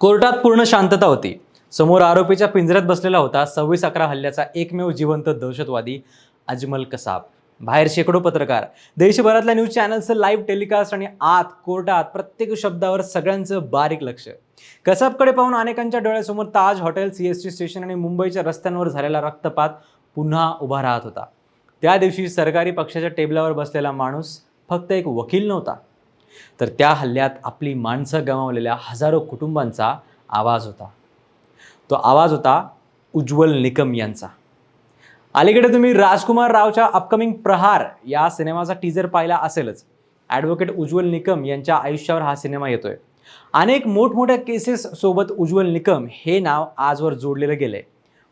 कोर्टात पूर्ण शांतता होती. समोर आरोपीच्या पिंजऱ्यात बसलेला होता 26/11 हल्ल्याचा एकमेव जिवंत दहशतवादी अजमल कसाब. बाहेर शेकडो पत्रकार, देशभरातल्या न्यूज चॅनल्सचं लाईव्ह टेलिकास्ट आणि आत कोर्टात प्रत्येक शब्दावर सगळ्यांचं बारीक लक्ष. कसाबकडे पाहून अनेकांच्या डोळ्यासमोर ताज हॉटेल, सीएसटी स्टेशन आणि मुंबईच्या रस्त्यांवर झालेला रक्तपात पुन्हा उभा राहत होता. त्या दिवशी सरकारी पक्षाच्या टेबलावर बसलेला माणूस फक्त एक वकील नव्हता, तर त्या हल्ल्यात आपली माणसं गमावलेल्या हजारो कुटुंबांचा आवाज होता. तो आवाज होता उज्ज्वल निकम यांचा. अलीकडे तुम्ही राजकुमार रावच्या अपकमिंग प्रहार या सिनेमाचा टीजर पाहिला असेलच. ॲडव्होकेट उज्ज्वल निकम यांच्या आयुष्यावर हा सिनेमा येतोय. अनेक मोठमोठ्या केसेस सोबत उज्ज्वल निकम हे नाव आजवर जोडलेलं गेलंय,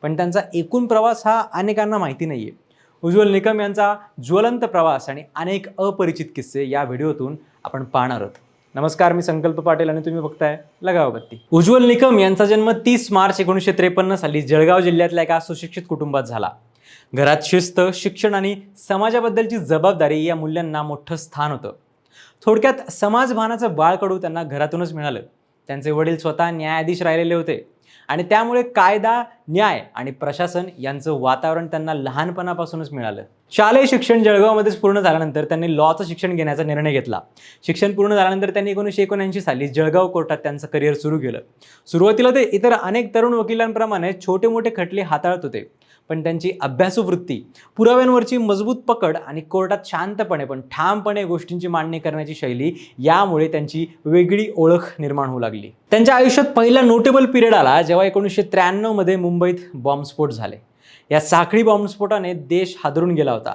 पण त्यांचा एकूण प्रवास हा अनेकांना माहिती नाहीये. उज्ज्वल निकम यांचा ज्वलंत प्रवास आणि अनेक अपरिचित किस्से या व्हिडिओतून आपण पाहणार आहोत. नमस्कार, मी संकल्प पाटील आणि तुम्ही बघताय लगाव बत्ती. उज्ज्वल निकम यांचा जन्म 30 मार्च 1953 साली जळगाव जिल्ह्यातल्या एका सुशिक्षित कुटुंबात झाला. घरात शिस्त, शिक्षण आणि समाजाबद्दलची जबाबदारी या मूल्यांना मोठं स्थान होतं. थोडक्यात समाजभानाचं बाळकडू त्यांना घरातूनच मिळालं. त्यांचे वडील स्वतः न्यायाधीश राहिलेले होते आणि त्यामुळे कायदा, न्याय आणि प्रशासन यांचं वातावरण त्यांना लहानपणापासूनच मिळालं. शालेय शिक्षण जळगावमध्येच पूर्ण झाल्यानंतर त्यांनी लॉचं शिक्षण घेण्याचा निर्णय घेतला. शिक्षण पूर्ण झाल्यानंतर त्यांनी 1979 साली जळगाव कोर्टात त्यांचं करिअर सुरू केलं. सुरुवातीला ते इतर अनेक तरुण वकिलांप्रमाणे छोटे मोठे खटले हाताळत होते, पण त्यांची अभ्यासू वृत्ती, पुराव्यांवरची मजबूत पकड आणि कोर्टात शांतपणे पण ठामपणे गोष्टींची मांडणी करण्याची शैली यामुळे त्यांची वेगळी ओळख निर्माण होऊ लागली. त्यांच्या आयुष्यात पहिला नोटेबल पिरियड आला जेव्हा 1993 मध्ये मुंबईत बॉम्बस्फोट झाले. या साखळी बॉम्बस्फोटाने देश हादरून गेला होता.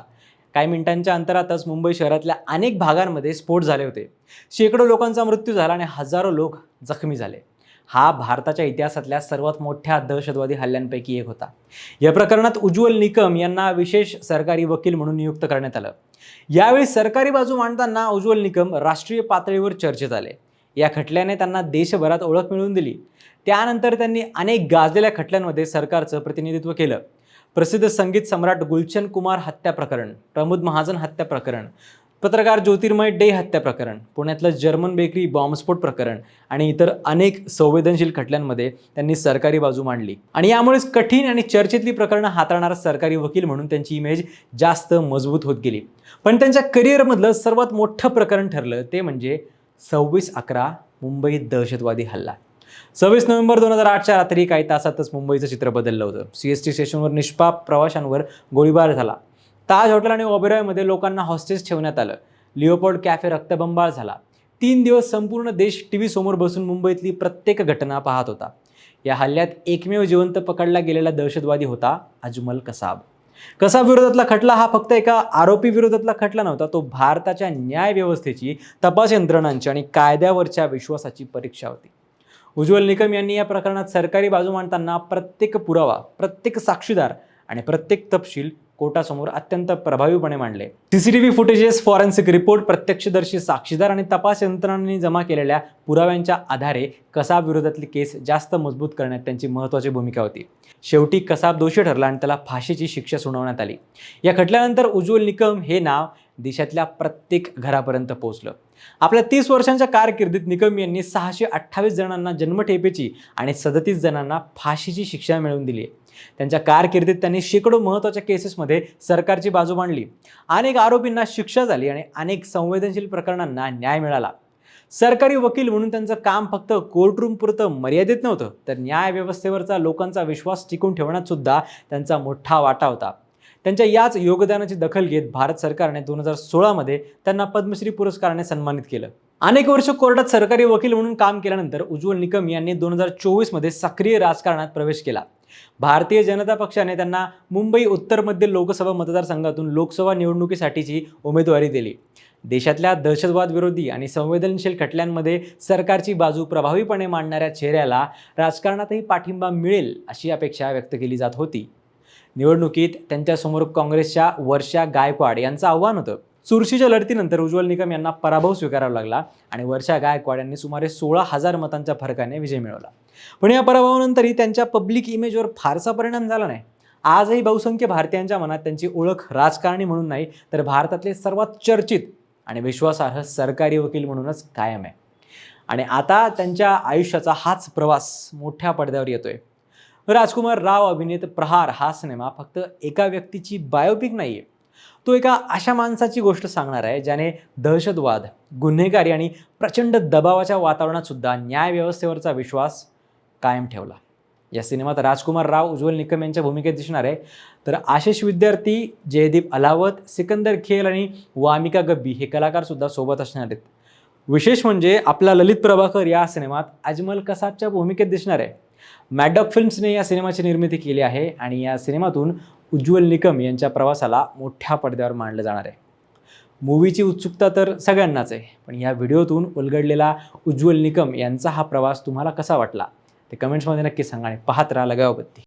काही मिनिटांच्या अंतरातच मुंबई शहरातल्या अनेक भागांमध्ये स्फोट झाले होते. शेकडो लोकांचा मृत्यू झाला आणि हजारो लोक जखमी झाले. हा भारताच्या इतिहासातल्या सर्वात मोठ्या दहशतवादी हल्ल्यांपैकी एक होता. या प्रकरणात उज्ज्वल निकम यांना विशेष सरकारी वकील म्हणून नियुक्त करण्यात आलं. यावेळी सरकारी बाजू मांडताना उज्ज्वल निकम राष्ट्रीय पातळीवर चर्चेत आले. या खटल्याने त्यांना देशभरात ओळख मिळवून दिली. त्यानंतर त्यांनी अनेक गाजलेल्या खटल्यांमध्ये सरकारचं प्रतिनिधित्व केलं. प्रसिद्ध संगीत सम्राट गुलशन कुमार हत्या प्रकरण, प्रमोद महाजन हत्या प्रकरण, पत्रकार ज्योतिर्मय डे हत्या प्रकरण, पुण्यातलं जर्मन बेकरी बॉम्बस्फोट प्रकरण आणि इतर अनेक संवेदनशील खटल्यांमध्ये त्यांनी सरकारी बाजू मांडली. आणि यामुळेच कठीण आणि चर्चेतली प्रकरणं हाताळणारा सरकारी वकील म्हणून त्यांची इमेज जास्त मजबूत होत गेली. पण त्यांच्या करिअरमधलं सर्वात मोठं प्रकरण ठरलं ते म्हणजे 26/11 मुंबई दहशतवादी हल्ला. 26 नोव्हेंबर 2008च्या रात्री काही तासातच मुंबईचं चित्र बदललं होतं. सीएसटी स्टेशनवर निष्पाप प्रवाशांवर गोळीबार झाला. ताज हॉटेल आणि ओबेरॉयमध्ये लोकांना हॉस्टेज ठेवण्यात आलं. लिओपोल्ड कॅफे रक्तबंबाळ झाला. 3 दिवस संपूर्ण देश टीव्ही समोर बसून मुंबईतली प्रत्येक घटना पाहत होता. या हल्ल्यात एकमेव जिवंत पकडला गेलेला दहशतवादी होता अजमल कसाब. कसाब विरोधातला खटला हा फक्त एका आरोपी विरोधातला खटला नव्हता. तो भारताच्या न्याय व्यवस्थेची, तपास यंत्रणांची आणि कायद्यावरच्या विश्वासाची परीक्षा होती. उज्ज्वल निकम यांनी या प्रकरणात सरकारी बाजू मांडताना प्रत्येक पुरावा, प्रत्येक साक्षीदार आणि प्रत्येक तपशील कोर्टासमोर अत्यंत प्रभावीपणे मांडले. सीसीटीव्ही फुटेजेस, फॉरेन्सिक रिपोर्ट, प्रत्यक्षदर्शी साक्षीदार आणि तपास यंत्रणांनी जमा केलेल्या पुराव्यांच्या आधारे कसाब विरोधातली केस जास्त मजबूत करण्यात त्यांची महत्त्वाची भूमिका होती. शेवटी कसाब दोषी ठरला आणि त्याला फाशीची शिक्षा सुनावण्यात आली. या खटल्यानंतर उज्ज्वल निकम हे नाव देशातल्या प्रत्येक घरापर्यंत पोहोचलं. आपल्या 30 वर्षांच्या कारकिर्दीत निकम यांनी 628 जणांना जन्मठेपेची आणि 37 जणांना फाशीची शिक्षा मिळवून दिली. त्यांच्या कारकिर्दीत त्यांनी शेकडो महत्त्वाच्या केसेसमध्ये सरकारची बाजू मांडली. अनेक आरोपींना शिक्षा झाली आणि अनेक संवेदनशील प्रकरणांना न्याय मिळाला. सरकारी वकील म्हणून त्यांचं काम फक्त कोर्टरूम पुरतं मर्यादित नव्हतं, तर न्याय व्यवस्थेवरचा लोकांचा विश्वास टिकून ठेवण्यात सुद्धा त्यांचा मोठा वाटा होता. त्यांच्या याच योगदानाची दखल घेत भारत सरकारने 2016 मध्ये त्यांना पद्मश्री पुरस्काराने सन्मानित केलं. अनेक वर्ष कोर्टात सरकारी वकील म्हणून काम केल्यानंतर उज्ज्वल निकम यांनी 2024 मध्ये सक्रिय राजकारणात प्रवेश केला. भारतीय जनता पक्षाने त्यांना मुंबई उत्तर मध्य लोकसभा मतदारसंघातून लोकसभा निवडणुकीसाठीची उमेदवारी दिली. देशातल्या दहशतवाद विरोधी आणि संवेदनशील खटल्यांमध्ये सरकारची बाजू प्रभावीपणे मांडणाऱ्या चेहऱ्याला राजकारणातही पाठिंबा मिळेल अशी अपेक्षा व्यक्त केली जात होती. निवडणुकीत त्यांच्यासमोर काँग्रेसच्या वर्षा गायकवाड यांचं आव्हान होतं. चुरशीच्या लढतीनंतर उज्ज्वल निकम यांना पराभव स्वीकारावा लागला आणि वर्षा गायकवाड यांनी सुमारे 16,000 मतांच्या फरकाने विजय मिळवला. पण या पराभवानंतरही त्यांच्या पब्लिक इमेजवर फारसा परिणाम झाला नाही. आजही बहुसंख्य भारतीयांच्या मनात त्यांची ओळख राजकारणी म्हणून नाही, तर भारतातले सर्वात चर्चित आणि विश्वासार्ह सरकारी वकील म्हणूनच कायम आहे. आणि आता त्यांच्या आयुष्याचा हाच प्रवास मोठ्या पडद्यावर येतोय. राजकुमार राव अभिनीत प्रहार हा सिनेमा फक्त एका व्यक्तीची बायोपिक नाही आहे. तो एका अशा माणसाची गोष्ट सांगणार आहे ज्याने दहशतवाद, गुन्हेगारी आणि प्रचंड दबावाच्या वातावरणात सुद्धा न्यायव्यवस्थेवरचा विश्वास कायम ठेवला. या सिनेमात राजकुमार राव, उज्ज्वल निकम यांच्या भूमिकेत दिसणार आहे. तर आशिष विद्यार्थी, जयदीप अलावत, सिकंदर खेल आणि वामिका गब्बी हे कलाकार सुद्धा सोबत असणार आहेत. विशेष म्हणजे आपला ललित प्रभाकर या सिनेमात अजमल कसाबच्या भूमिकेत दिसणार आहे. मॅड डॉग फिल्म्सने या सिनेमाची निर्मिती केली आहे आणि या सिनेमातून उज्ज्वल निकम यांच्या प्रवासाला मोठ्या पडद्यावर मांडलं जाणार आहे. मूवीची उत्सुकता तर सगळ्यांनाच आहे, पण या व्हिडिओतून उलगडलेला उज्ज्वल निकम यांचा हा प्रवास तुम्हाला कसा वाटला ते कमेंट्समध्ये नक्की सांगा आणि पाहत राहा लगावबत्ती.